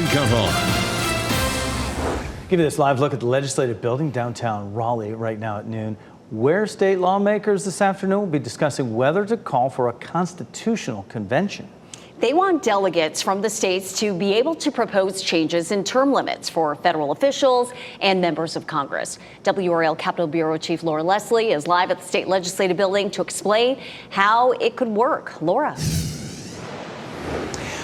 count on. Give you this live look at the legislative building downtown Raleigh right now at noon, where state lawmakers this afternoon will be discussing whether to call for a constitutional convention. They want delegates from the states to be able to propose changes in term limits for federal officials and members of Congress. WRAL Capitol Bureau Chief Laura Leslie is live at the state legislative building to explain how it could work. Laura.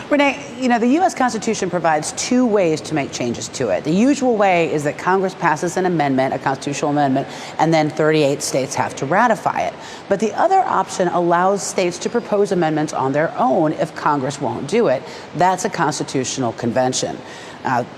Renee, the U.S. Constitution provides two ways to make changes to it. The usual way is that Congress passes an amendment, a constitutional amendment, and then 38 states have to ratify it. But the other option allows states to propose amendments on their own if Congress won't do it. That's a constitutional convention.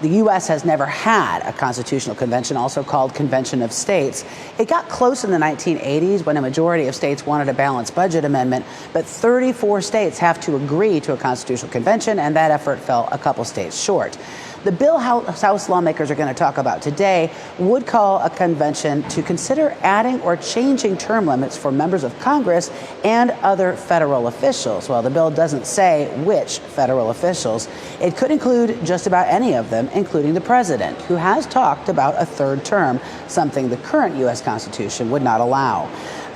The U.S. has never had a constitutional convention, also called Convention of States. It got close in the 1980s when a majority of states wanted a balanced budget amendment, but 34 states have to agree to a constitutional convention, and that effort fell a couple states short. The bill House lawmakers are going to talk about today would call a convention to consider adding or changing term limits for members of Congress and other federal officials. Well, the bill doesn't say which federal officials. It could include just about any of them, including the president, who has talked about a third term, something the current U.S. Constitution would not allow.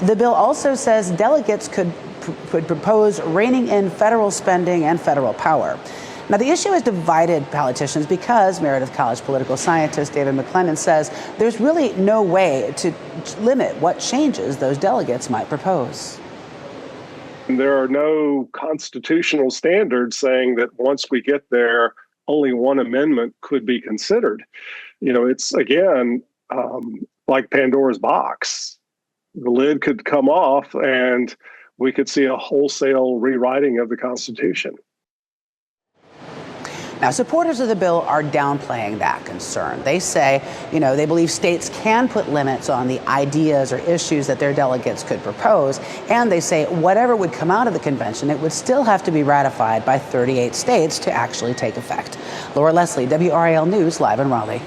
The bill also says delegates could propose reining in federal spending and federal power. Now, the issue has divided politicians because Meredith College political scientist David McClellan says there's really no way to limit what changes those delegates might propose. There are no constitutional standards saying that once we get there, only one amendment could be considered. It's, again, like Pandora's box. The lid could come off and we could see a wholesale rewriting of the Constitution. Now, supporters of the bill are downplaying that concern. They say, they believe states can put limits on the ideas or issues that their delegates could propose. And they say whatever would come out of the convention, it would still have to be ratified by 38 states to actually take effect. Laura Leslie, WRAL News, live in Raleigh.